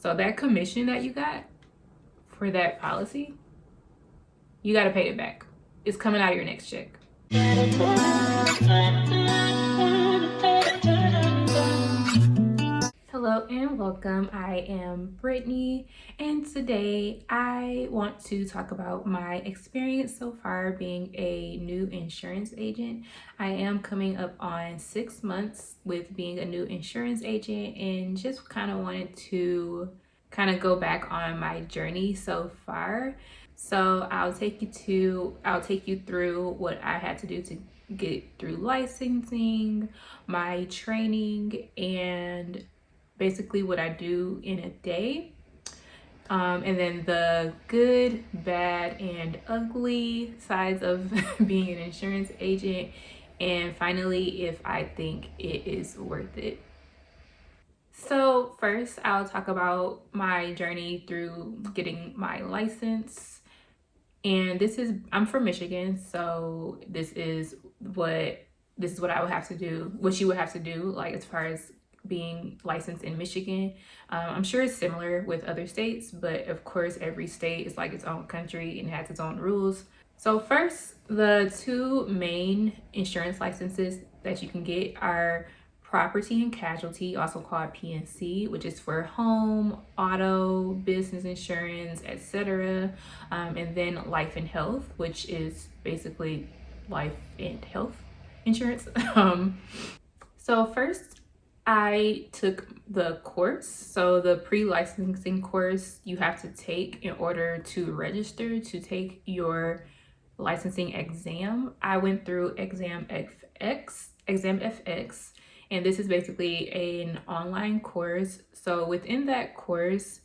So that commission that you got for that policy, you got to pay it back. It's coming out of your next check. Hello and welcome. I am Brittany, and today I want to talk about my experience so far being a new insurance agent. I am coming up on 6 months with being a new insurance agent, and just kind of wanted to go back on my journey so far. So I'll take you through what I had to do to get through licensing, my training, and basically what I do in a day. And then the good, bad, and ugly sides of being an insurance agent. And finally, if I think it is worth it. So first, I'll talk about my journey through getting my license. And I'm from Michigan, so this is what I would have to do, what you would have to do, like as far as being licensed in Michigan. I'm sure it's similar with other states, but of course every state is like its own country and has its own rules. So first, the two main insurance licenses that you can get are property and casualty, also called P&C, which is for home, auto, business insurance, etc. And then life and health, which is basically life and health insurance. So first, I took the course. So the pre-licensing course you have to take in order to register to take your licensing exam. I went through Exam FX, and this is basically an online course. So within that course,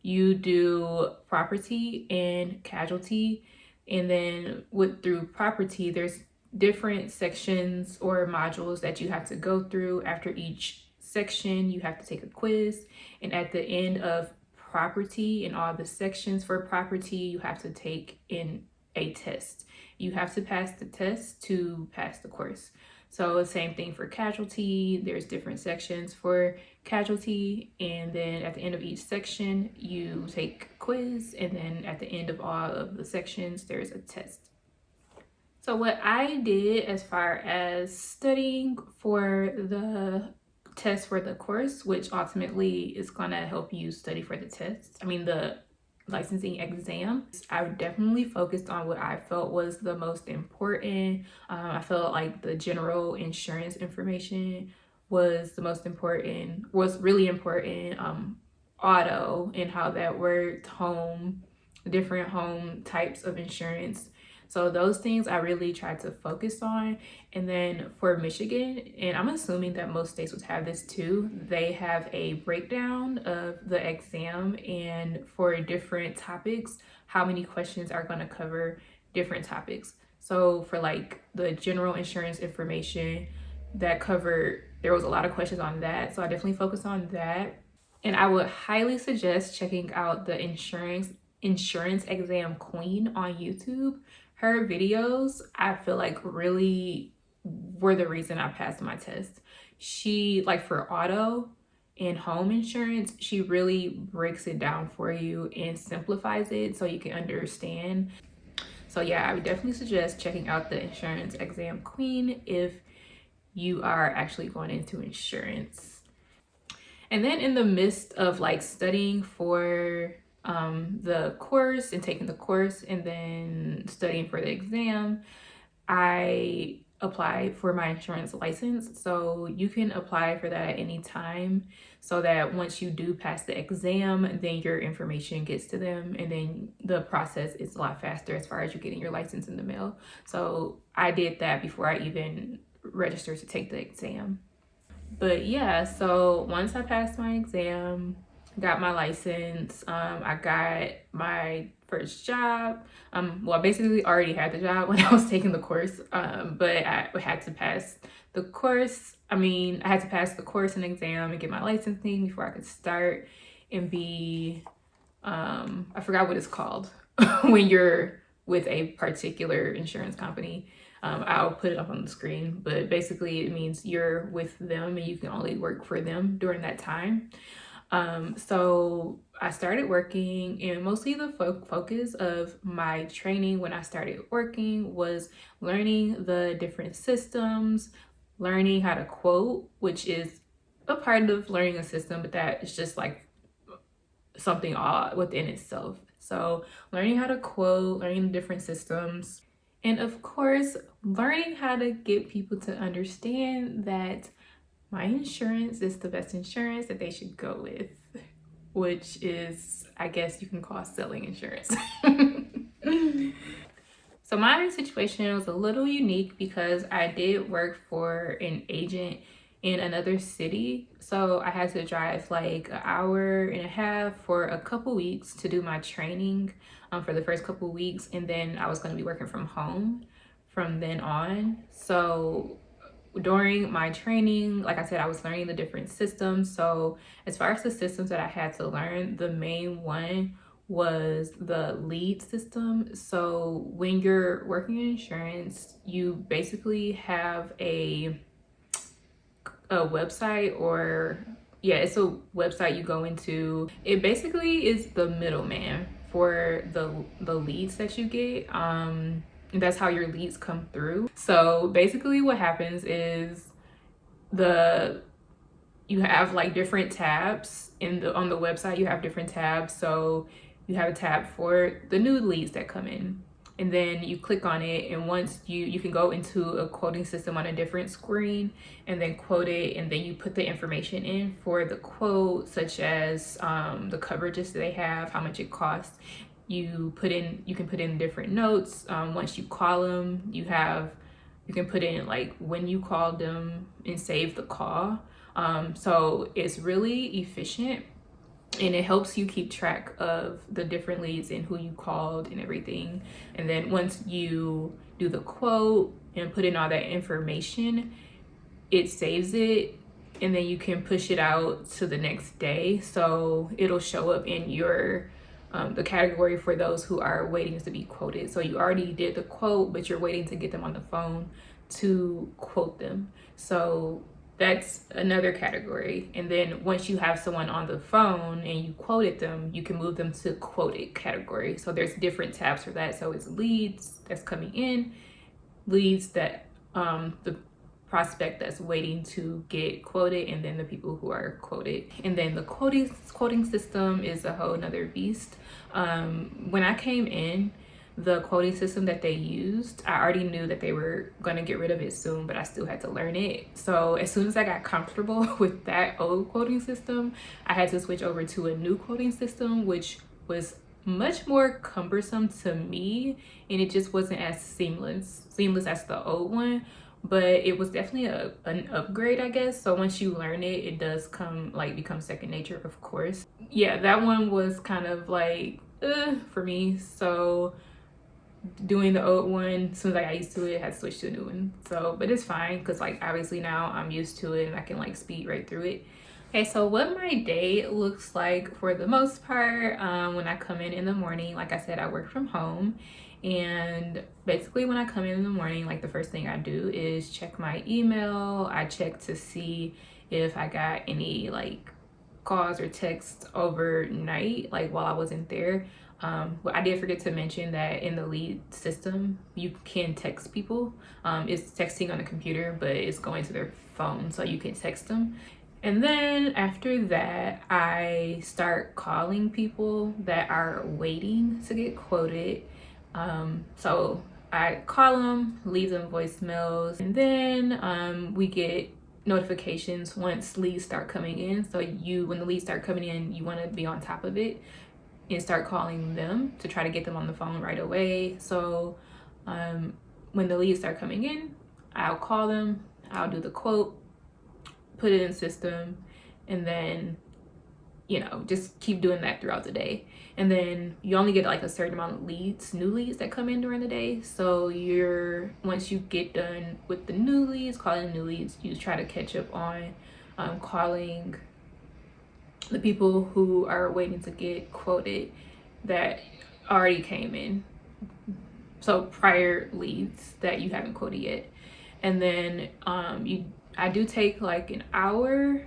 you do property and casualty, and then through property, there's different sections or modules that you have to go through. After each section, you have to take a quiz, and at the end of property and all the sections for property, you have to take in a test. You have to pass the test to pass the course. So same thing for casualty. There's different sections for casualty, and then at the end of each section, you take a quiz, and then at the end of all of the sections, there's a test. So what I did as far as studying for the test for the course, which ultimately is gonna help you study for the the licensing exam, I definitely focused on what I felt was the most important. I felt like the general insurance information was really important. Auto and how that worked, home, different home types of insurance. So those things I really tried to focus on. And then for Michigan, and I'm assuming that most states would have this too, they have a breakdown of the exam, and for different topics, how many questions are going to cover different topics. So for like the general insurance information, there was a lot of questions on that. So I definitely focused on that. And I would highly suggest checking out the insurance exam queen on YouTube. Her videos, I feel like, really were the reason I passed my test. She, like for auto and home insurance, she really breaks it down for you and simplifies it so you can understand. So yeah, I would definitely suggest checking out the insurance exam queen if you are actually going into insurance. And then in the midst of like studying for the course and taking the course and then studying for the exam, I applied for my insurance license. So you can apply for that at any time, so that once you do pass the exam, then your information gets to them, and then the process is a lot faster as far as you getting your license in the mail. So I did that before I even registered to take the exam. But yeah, so once I passed my exam, got my license, I got my first job. Well, I basically already had the job when I was taking the course, but I had to pass the course. I had to pass the course and exam and get my licensing before I could start and be, I forgot what it's called when you're with a particular insurance company. I'll put it up on the screen, but basically it means you're with them and you can only work for them during that time. So I started working, and mostly the focus of my training when I started working was learning the different systems, learning how to quote, which is a part of learning a system, but that is just like something odd within itself. So learning how to quote, learning the different systems, and of course, learning how to get people to understand that my insurance is the best insurance that they should go with, which is, I guess you can call selling insurance. So my situation was a little unique because I did work for an agent in another city. So I had to drive like an hour and a half for a couple weeks to do my training for the first couple weeks. And then I was going to be working from home from then on. So during my training, like I said, I was learning the different systems. So as far as the systems that I had to learn, the main one was the lead system. So when you're working in insurance, you basically have a website, or yeah, it's a website you go into. It basically is the middleman for the leads that you get. That's how your leads come through. So basically what happens is you have like different tabs on the website. You have different tabs. So you have a tab for the new leads that come in, and then you click on it, and once you can go into a quoting system on a different screen and then quote it, and then you put the information in for the quote, such as the coverages that they have, how much it costs. You can put in different notes. Once you call them, you can put in like when you called them and save the call. So it's really efficient, and it helps you keep track of the different leads and who you called and everything. And then once you do the quote and put in all that information, it saves it, and then you can push it out to the next day. So it'll show up in your the category for those who are waiting to be quoted. So you already did the quote, but you're waiting to get them on the phone to quote them. So that's another category. And then once you have someone on the phone and you quoted them, you can move them to quoted category. So there's different tabs for that. So it's leads that's coming in, leads that the prospect that's waiting to get quoted, and then the people who are quoted. And then the quoting system is a whole nother beast. When I came in, the quoting system that they used, I already knew that they were going to get rid of it soon, but I still had to learn it. So as soon as I got comfortable with that old quoting system, I had to switch over to a new quoting system, which was much more cumbersome to me, and it just wasn't as seamless as the old one, but it was definitely an upgrade, I guess. So once you learn it, it does become second nature, of course. Yeah, that one was kind of like for me. So doing the old one, as soon as I got used to it, I had to switch to a new one. So but it's fine, because like obviously now I'm used to it and I can like speed right through it. Okay, so what my day looks like for the most part, when I come in the morning, like I said, I work from home. And basically when I come in the morning, like the first thing I do is check my email. I check to see if I got any like calls or texts overnight, like while I wasn't there. But I did forget to mention that in the lead system, you can text people. It's texting on the computer, but it's going to their phone, so you can text them. And then after that, I start calling people that are waiting to get quoted. So I call them, leave them voicemails, and then we get notifications once leads start coming in. So when the leads start coming in, you want to be on top of it and start calling them to try to get them on the phone right away. So when the leads start coming in, I'll call them, I'll do the quote, put it in the system, and then just keep doing that throughout the day. And then you only get like a certain amount of new leads that come in during the day. So once you get done with the new leads, calling new leads, you try to catch up on calling the people who are waiting to get quoted that already came in. So prior leads that you haven't quoted yet. And then I do take like an hour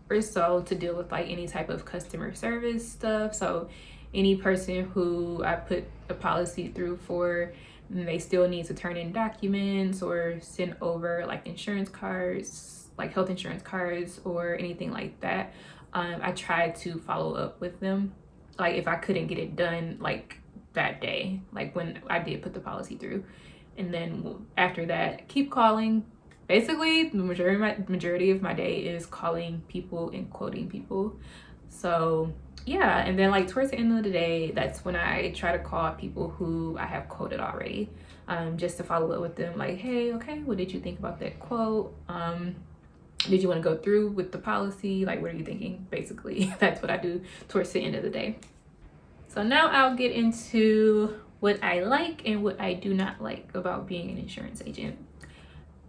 or so to deal with like any type of customer service stuff. So any person who I put a policy through for, and they still need to turn in documents or send over like insurance cards, like health insurance cards or anything like that, I tried to follow up with them. Like if I couldn't get it done like that day, like when I did put the policy through. And then after that, keep calling. Basically, the majority of my day is calling people and quoting people. So yeah, and then like towards the end of the day, that's when I try to call people who I have quoted already, just to follow up with them. Like, hey, okay, what did you think about that quote? Did you want to go through with the policy? Like, what are you thinking? Basically, that's what I do towards the end of the day. So now I'll get into what I like and what I do not like about being an insurance agent.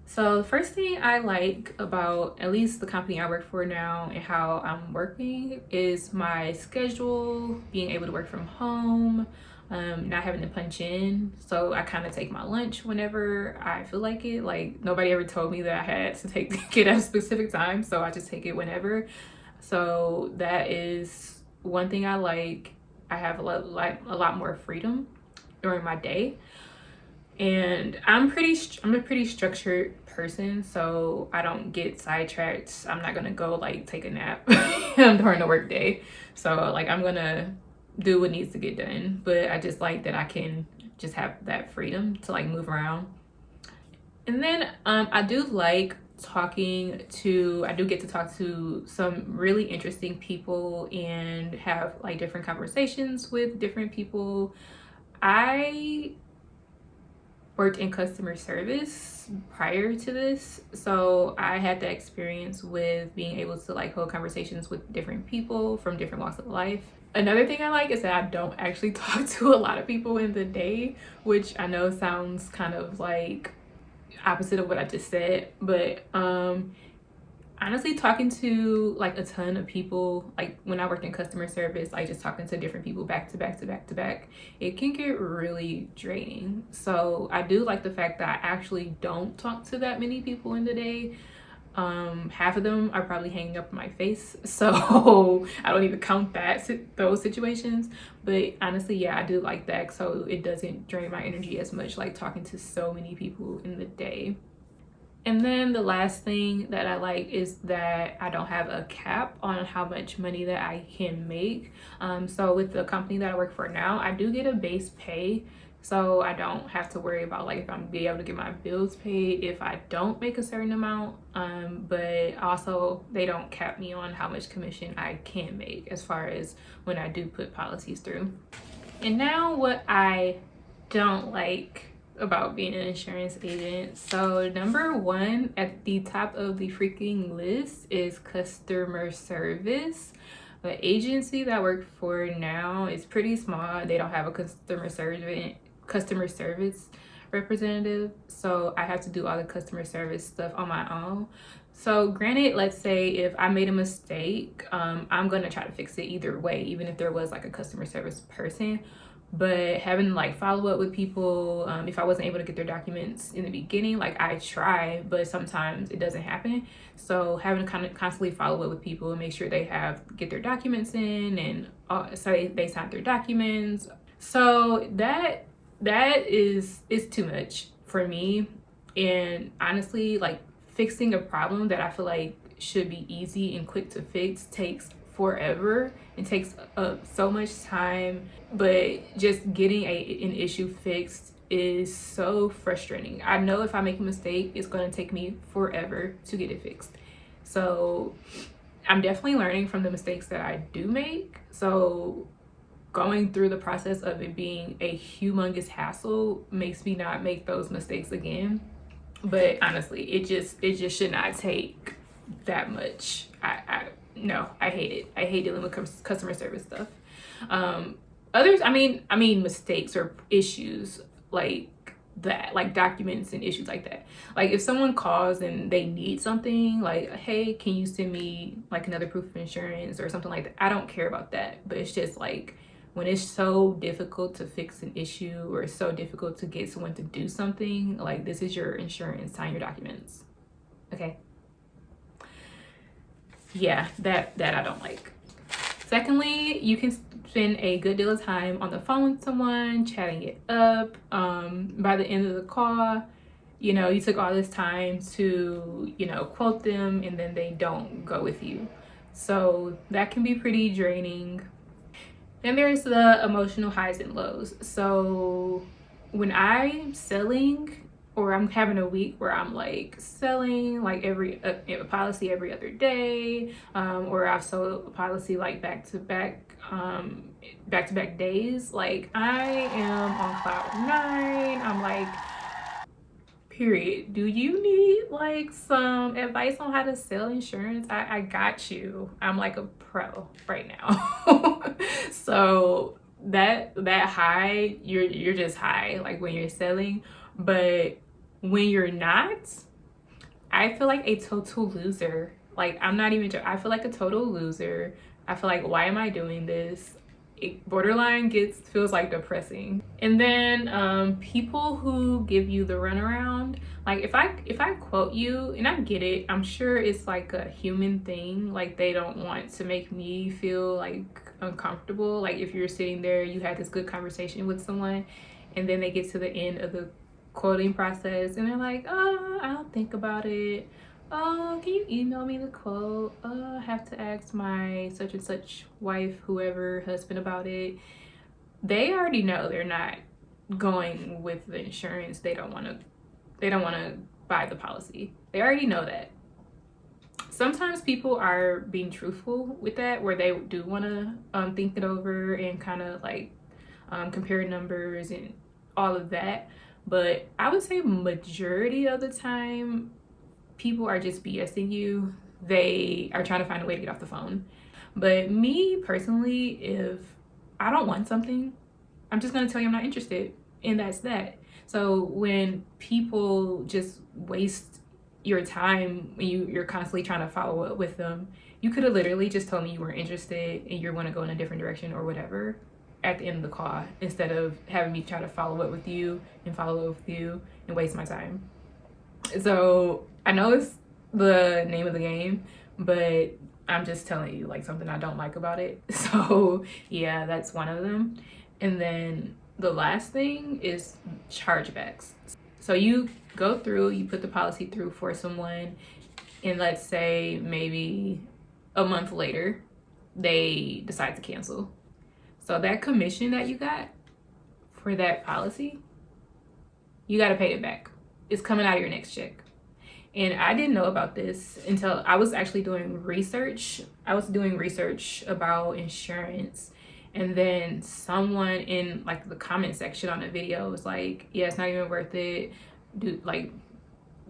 So the first thing I like about at least the company I work for now and how I'm working is my schedule, being able to work from home, not having to punch in. So I kind of take my lunch whenever I feel like it. Like nobody ever told me that I had to take it at a specific time, so I just take it whenever. So that is one thing I like. I have a lot more freedom during my day. And I'm a pretty structured person, so I don't get sidetracked. I'm not gonna go like take a nap during the work day. So like I'm gonna do what needs to get done. But I just like that I can just have that freedom to like move around. And then I do like I do get to talk to some really interesting people and have like different conversations with different people. I worked in customer service prior to this, so I had the experience with being able to like hold conversations with different people from different walks of life. Another thing I like is that I don't actually talk to a lot of people in the day, which I know sounds kind of like opposite of what I just said, but honestly, talking to like a ton of people, like when I worked in customer service, like just talking to different people back to back to back to back, it can get really draining. So I do like the fact that I actually don't talk to that many people in the day. Half of them are probably hanging up in my face, so I don't even count those situations. But honestly, yeah, I do like that, so it doesn't drain my energy as much, like talking to so many people in the day. And then the last thing that I like is that I don't have a cap on how much money that I can make. So with the company that I work for now, I do get a base pay. So I don't have to worry about like if I'm be able to get my bills paid if I don't make a certain amount. But also they don't cap me on how much commission I can make as far as when I do put policies through. And now what I don't like about being an insurance agent. So number one at the top of the freaking list is customer service. The agency that I work for now is pretty small. They don't have a customer service representative, so I have to do all the customer service stuff on my own. So granted, let's say if I made a mistake, I'm gonna try to fix it either way, even if there was like a customer service person. But having to like follow up with people, if I wasn't able to get their documents in the beginning, like I try, but sometimes it doesn't happen. So having to kind of constantly follow up with people and make sure they get their documents in and so they signed their documents. So that is too much for me. And honestly, like fixing a problem that I feel like should be easy and quick to fix takes forever and takes up so much time. But just getting an issue fixed is so frustrating. I know if I make a mistake, it's going to take me forever to get it fixed. So I'm definitely learning from the mistakes that I do make. So going through the process of it being a humongous hassle makes me not make those mistakes again. But honestly, it just should not take that much. No, I hate it. I hate dealing with customer service stuff. Others, I mean mistakes or issues like that, like documents and issues like that. Like if someone calls and they need something, like, hey, can you send me like another proof of insurance or something like that? I don't care about that. But it's just like when it's so difficult to fix an issue or it's so difficult to get someone to do something, like this is your insurance, sign your documents. Okay. yeah, that I don't like. Secondly, you can spend a good deal of time on the phone with someone, chatting it up. By the end of the call, you know, you took all this time to, you know, quote them, and then they don't go with you. So that can be pretty draining. Then there's the emotional highs and lows. So when I'm selling, or I'm having a week where I'm like selling like every a policy every other day, or I've sold a policy like back to back days, like I am on cloud nine. I'm like, period. Do you need like some advice on how to sell insurance? I got you. I'm like a pro right now. So that high, you're just high like when you're selling, but when you're not, I feel like a total loser. Like I'm not even I feel like a total loser. I feel like, why am I doing this? It borderline feels like depressing. And then people who give you the runaround, like if I quote you, and I get it, I'm sure it's like a human thing, like they don't want to make me feel like uncomfortable. Like if you're sitting there, you had this good conversation with someone, and then they get to the end of the quoting process and they're like, oh, I'll think about it. Oh, can you email me the quote? I have to ask my such and such wife, whoever, husband about it. They already know they're not going with the insurance. They don't want to buy the policy. They already know that. Sometimes people are being truthful with that, where they do want to think it over and kind of like compare numbers and all of that. But I would say majority of the time, people are just BSing you. They are trying to find a way to get off the phone. But me personally, if I don't want something, I'm just gonna tell you I'm not interested, and that's that. So when people just waste your time when you're constantly trying to follow up with them, you could have literally just told me you weren't interested and you're gonna go in a different direction or whatever at the end of the call, instead of having me try to follow up with you and waste my time. So I know it's the name of the game, but I'm just telling you like something I don't like about it. So yeah, that's one of them. And then the last thing is chargebacks. So you go through, you put the policy through for someone, and let's say maybe a month later, they decide to cancel. So that commission that you got for that policy, you got to pay it back. It's coming out of your next check. And I didn't know about this until I was actually doing research. I was doing research about insurance, and then someone in like the comment section on the video was like, yeah, it's not even worth it, dude, like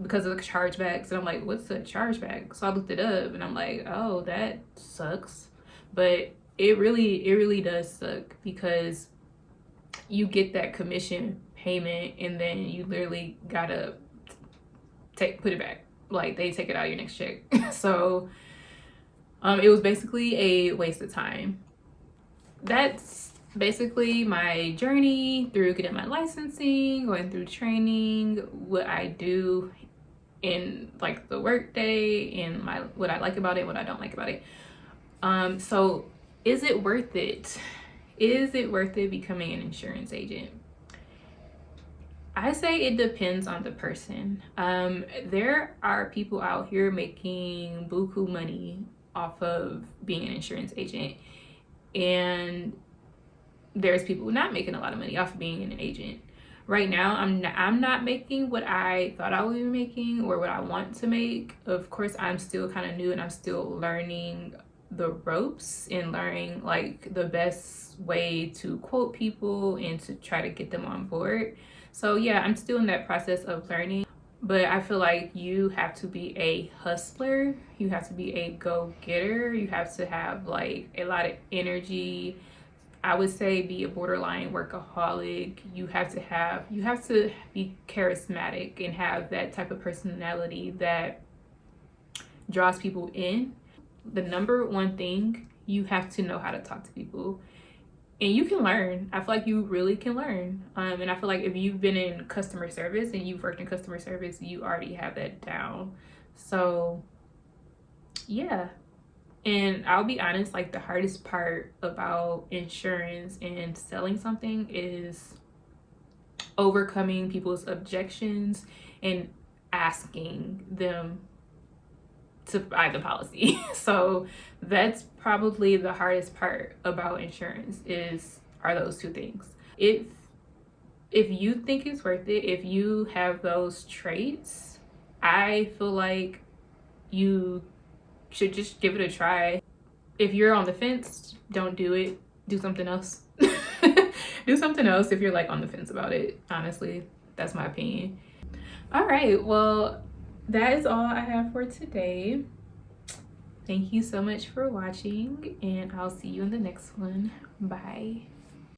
because of the chargebacks. And I'm like, what's a chargeback? So I looked it up and I'm like, oh, that sucks. But it really does suck, because you get that commission payment and then you literally gotta put it back. Like they take it out of your next check. So it was basically a waste of time. That's basically my journey through getting my licensing, going through training, what I do in like the work day, and what I like about it, what I don't like about it. So is it worth it? Is it worth it becoming an insurance agent? I say it depends on the person. There are people out here making buku money off of being an insurance agent, and there's people not making a lot of money off of being an agent. Right now, I'm not making what I thought I would be making or what I want to make. Of course, I'm still kind of new and I'm still learning the ropes and learning like the best way to quote people and to try to get them on board. So yeah, I'm still in that process of learning, but I feel like you have to be a hustler. You have to be a go-getter. You have to have like a lot of energy. I would say be a borderline workaholic. You have to be charismatic and have that type of personality that draws people in. The number one thing, you have to know how to talk to people. And you can learn. I feel like you really can learn. And I feel like if you've been in customer service and you've worked in customer service, you already have that down. So yeah, And I'll be honest, like the hardest part about insurance and selling something is overcoming people's objections and asking them to buy the policy. So that's probably the hardest part about insurance are those two things. If you think it's worth it, if you have those traits, I feel like you should just give it a try. If you're on the fence, don't do it. Do something else. Do something else if you're like on the fence about it. Honestly, that's my opinion. All right, well, that is all I have for today. Thank you so much for watching, and I'll see you in the next one. Bye.